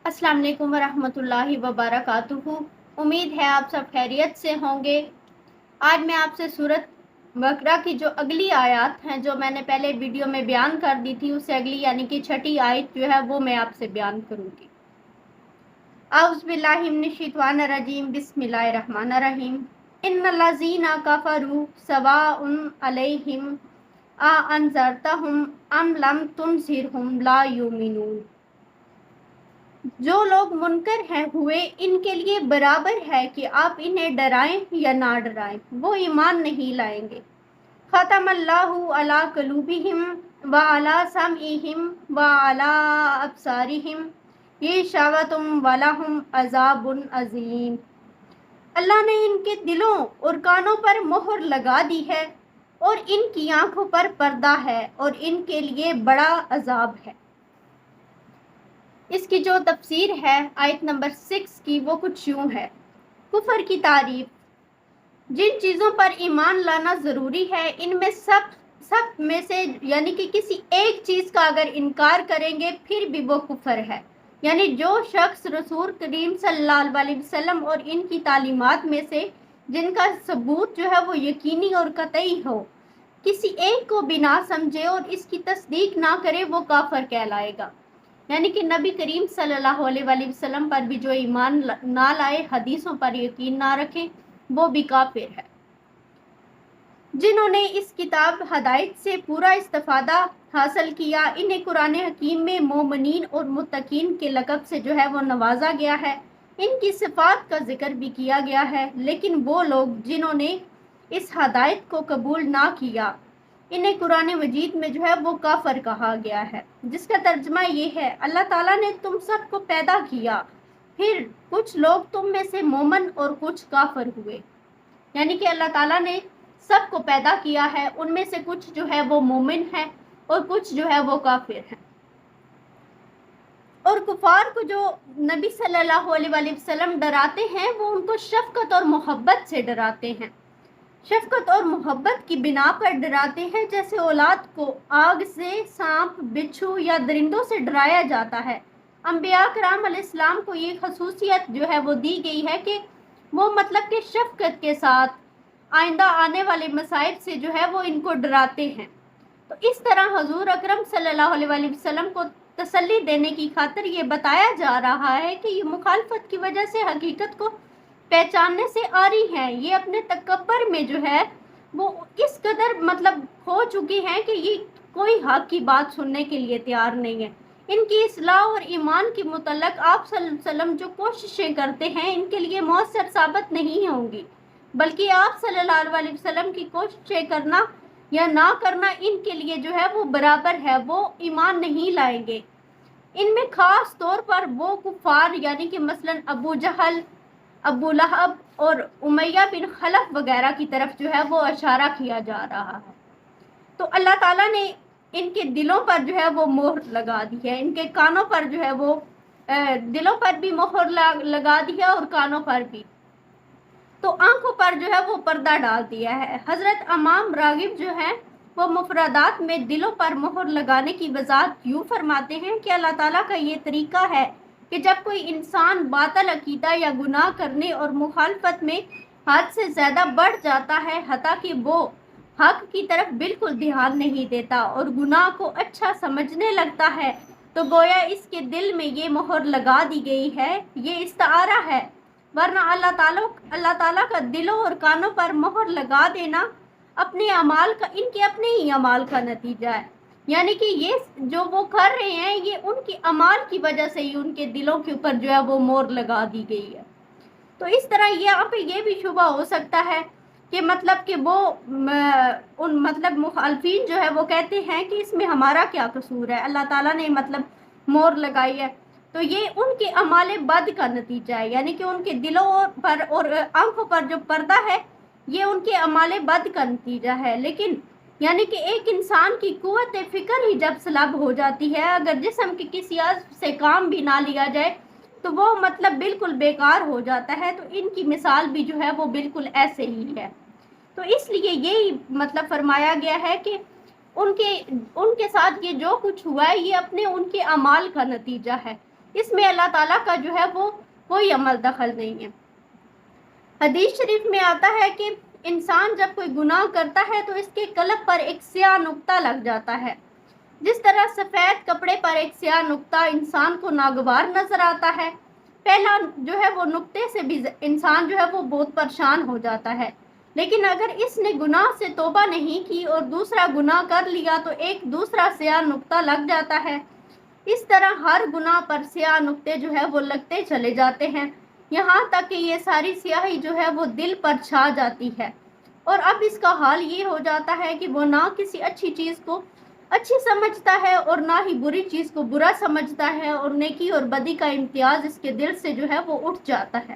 अस्सलाम वालेकुम वरहमतुल्लाहि वबरकातुहू। उम्मीद है आप सब खैरियत से होंगे। आज मैं आपसे सूरत बकरा की जो अगली आयत हैं जो मैंने पहले वीडियो में बयान कर दी थी, उससे अगली यानी कि छठी आयत जो है वो मैं आपसे बयान करूँगी। औज़ु बिल्लाहि मिनश शैतानिर रजीम, बिस्मिल्लाहिर रहमानिर रहीम। इन्नल्लज़ीना कफ़रू सवाउन अलैहिम आ अनज़रतहुम अम लम तुनज़िरहुम ला युमिनून। जो लोग मुनकर हैं हुए, इनके लिए बराबर है कि आप इन्हें डराएं या ना डराएं, वो ईमान नहीं लाएंगे। खतमल्लाहु अला क़ुलूबिहिम व अला समइहिम व अला अब्सारिहिम गिशावतुम व लहुम अज़ाबुन अज़ीम। अल्लाह ने इनके दिलों और कानों पर मोहर लगा दी है और इनकी आंखों पर पर्दा है और इनके लिए बड़ा अजाब है। इसकी जो तफसीर है आयत नंबर 6 की, वो कुछ यूँ है। कुफर की तारीफ। जिन चीज़ों पर ईमान लाना ज़रूरी है, इनमें सब में से यानी कि किसी एक चीज़ का अगर इनकार करेंगे फिर भी वो कुफर है। यानी जो शख्स रसूल करीम सल्लल्लाहु अलैहि वसल्लम और इनकी तालीमात में से जिनका सबूत जो है वो यकीनी और कतई हो, किसी एक को भी ना समझे और इसकी तस्दीक ना करे, वो काफिर कहलाएगा। यानी कि नबी करीम सल्लल्लाहु अलैहि वसल्लम पर भी जो ईमान ना लाए, हदीसों पर यकीन ना रखें, वो भी काफिर है। जिन्होंने इस किताब हदायत से पूरा इस्तिफादा हासिल किया, इन्हें कुरान हकीम में मोमिनीन और मुत्तकीन के लक़ब से जो है वो नवाजा गया है। इनकी सिफात का जिक्र भी किया गया है। लेकिन वो लोग जिन्होंने इस हदायत को कबूल ना किया, इन्हें कुरान मजीद में जो है वो काफिर कहा गया है, जिसका तर्जमा ये है, अल्लाह ताला ने तुम सबको पैदा किया, फिर कुछ लोग तुम में से मोमन और कुछ काफिर हुए। यानी कि अल्लाह ताला ने सबको पैदा किया है, उनमें से कुछ जो है वो मोमिन है और कुछ जो है वो काफिर हैं। और कुफार को जो नबी सल्लल्लाहु अलैहि वसल्लम डराते हैं, वो उनको शफकत और मोहब्बत से डराते हैं। शफकत और मोहब्बत की बिना पर डराते हैं, जैसे औलाद को आग से, सांप, बिच्छू या दरिंदों से डराया जाता है। अंबिया कराम अलैहिस्सलाम को ये खसूसियत जो है वो दी गई है कि वो मतलब कि शफकत के साथ आइंदा आने वाले मसाइब से जो है वो इनको डराते हैं। तो इस तरह हजूर अकरम सल्लल्लाहु अलैहि वसल्लम को तसल्ली देने की खातिर ये बताया जा रहा है कि ये मुखालफत की वजह से हकीकत को पहचानने से आ रही हैं। ये अपने तकब्बर में जो है वो इस कदर मतलब खो चुकी हैं कि ये कोई हक की बात सुनने के लिए तैयार नहीं है। इनकी इस्लाह और ईमान के मुतल्लक आप सल्लल्लाहु अलैहि वसल्लम जो कोशिशें करते हैं, इनके लिए मौसर साबित नहीं होंगी, बल्कि आप सल्लल्लाहु अलैहि वसल्लम की कोशिशें करना या ना करना इनके लिए जो है वो बराबर है, वो ईमान नहीं लाएंगे। इनमें खास तौर पर वो कुफार यानी कि मसलन अबू जहल, अबू लहब और उमैया बिन खलफ वगैरह की तरफ जो है वो इशारा किया जा रहा है। तो अल्लाह ताला ने इनके दिलों पर जो है वो मोहर लगा दी है, इनके कानों पर जो है वो दिलों पर भी मोहर लगा दी है और कानों पर भी, तो आंखों पर जो है वो पर्दा डाल दिया है। हजरत इमाम रागिब जो है वो मुफरदात में दिलों पर मोहर लगाने की वजाहत यूँ फरमाते हैं कि अल्लाह ताला का ये तरीका है कि जब कोई इंसान बातिल अकीदा या गुनाह करने और मुखालफत में हद से ज़्यादा बढ़ जाता है, हता कि वो हक की तरफ बिल्कुल ध्यान नहीं देता और गुनाह को अच्छा समझने लगता है, तो गोया इसके दिल में ये मोहर लगा दी गई है। ये इस्तारा है, वरना अल्लाह ताला का दिलों और कानों पर मोहर लगा देना अपने अमाल का, इनके अपने ही अमाल का नतीजा है। यानी कि ये जो वो कर रहे हैं, ये उनकी अमाल की वजह से ही उनके दिलों के ऊपर जो है वो मोहर लगा दी गई है। तो इस तरह यहाँ पे ये भी शुबा हो सकता है कि मतलब कि वो उन मतलब मुखालफीन जो है वो कहते हैं कि इसमें हमारा क्या कसूर है, अल्लाह ताला ने मतलब मोहर लगाई है। तो ये उनके अमाले बद का नतीजा है, यानी कि उनके दिलों पर और आंखों पर जो पर्दा है, ये उनके अमाले बद का नतीजा है। लेकिन यानी कि एक इंसान की कुव्वत फिक्र ही जब सलब हो जाती है, अगर जिस्म के किसी अज़्व से काम भी ना लिया जाए तो वो मतलब बिल्कुल बेकार हो जाता है। तो इनकी मिसाल भी जो है वो बिल्कुल ऐसे ही है। तो इसलिए यही मतलब फरमाया गया है कि उनके साथ ये जो कुछ हुआ है, ये अपने उनके अमाल का नतीजा है। اس میں اللہ تعالیٰ کا جو ہے وہ کوئی عمل دخل نہیں ہے۔ حدیث شریف میں آتا ہے کہ انسان جب کوئی گناہ کرتا ہے تو اس کے قلب پر ایک سیاہ نقطہ لگ جاتا ہے۔ جس طرح سفید کپڑے پر ایک سیاہ نقطہ انسان کو ناگوار نظر آتا ہے، پہلا جو ہے وہ نقطے سے بھی انسان جو ہے وہ بہت پریشان ہو جاتا ہے، لیکن اگر اس نے گناہ سے توبہ نہیں کی اور دوسرا گناہ کر لیا تو ایک دوسرا سیاہ نقطہ لگ جاتا ہے۔ اس طرح ہر گناہ پر سیاہ نقطے جو ہے وہ لگتے چلے جاتے ہیں، یہاں تک کہ یہ ساری سیاہی جو ہے وہ دل پر چھا جاتی ہے، اور اب اس کا حال یہ ہو جاتا ہے کہ وہ نہ کسی اچھی چیز کو اچھی سمجھتا ہے اور نہ ہی بری چیز کو برا سمجھتا ہے، اور نیکی اور بدی کا امتیاز اس کے دل سے جو ہے وہ اٹھ جاتا ہے۔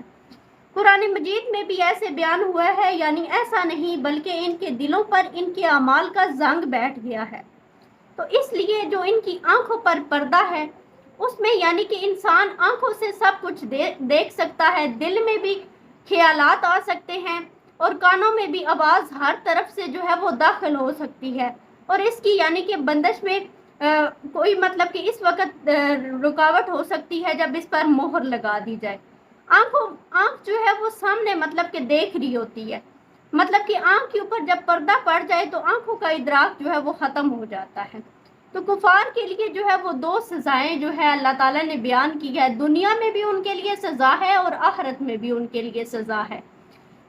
قرآن مجید میں بھی ایسے بیان ہوا ہے، یعنی ایسا نہیں بلکہ ان کے دلوں پر ان کے اعمال کا زنگ بیٹھ گیا ہے۔ تو اس لیے جو ان کی آنکھوں پر پردہ ہے اس میں یعنی کہ انسان آنکھوں سے سب کچھ دیکھ سکتا ہے، دل میں بھی خیالات آ سکتے ہیں اور کانوں میں بھی آواز ہر طرف سے جو ہے وہ داخل ہو سکتی ہے، اور اس کی یعنی کہ بندش میں کوئی مطلب کہ اس وقت رکاوٹ ہو سکتی ہے جب اس پر مہر لگا دی جائے۔ آنکھ جو ہے وہ سامنے مطلب کہ دیکھ رہی ہوتی ہے، مطلب کہ آنکھ کے اوپر جب پردہ پڑ جائے تو آنکھوں کا ادراک جو ہے وہ ختم ہو جاتا ہے۔ تو کفار کے لیے جو ہے وہ دو سزائیں جو ہے اللہ تعالیٰ نے بیان کی ہے، دنیا میں بھی ان کے لیے سزا ہے اور آخرت میں بھی ان کے لیے سزا ہے۔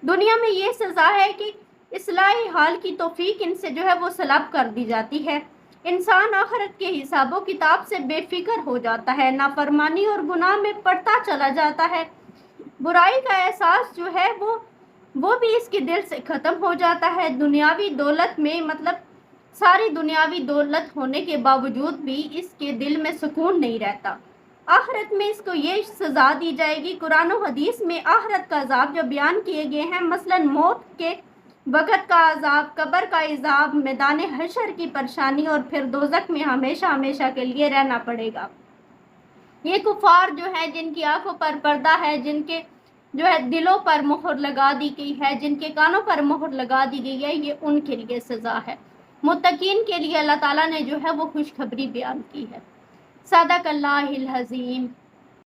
دنیا میں یہ سزا ہے کہ اصلاح حال کی توفیق ان سے جو ہے وہ سلب کر دی جاتی ہے، انسان آخرت کے حساب و کتاب سے بے فکر ہو جاتا ہے، نافرمانی اور گناہ میں پڑتا چلا جاتا ہے، برائی کا احساس جو ہے وہ بھی اس کے دل سے ختم ہو جاتا ہے۔ دنیاوی دولت میں مطلب ساری دنیاوی دولت ہونے کے باوجود بھی اس کے دل میں سکون نہیں رہتا۔ آخرت میں اس کو یہ سزا دی جائے گی۔ قرآن و حدیث میں آخرت کا عذاب جو بیان کیے گئے ہیں، مثلا موت کے وقت کا عذاب، قبر کا عذاب، میدان حشر کی پریشانی، اور پھر دوزخ میں ہمیشہ ہمیشہ کے لیے رہنا پڑے گا۔ یہ کفار جو ہے جن کی آنکھوں پر پردہ ہے، جن کے جو ہے دلوں پر مہر لگا دی گئی ہے، جن کے کانوں پر مہر لگا دی گئی ہے، یہ ان کے لیے سزا ہے۔ متقین کے لیے اللہ تعالیٰ نے جو ہے وہ خوشخبری بیان کی ہے۔ صدق اللہ العظیم۔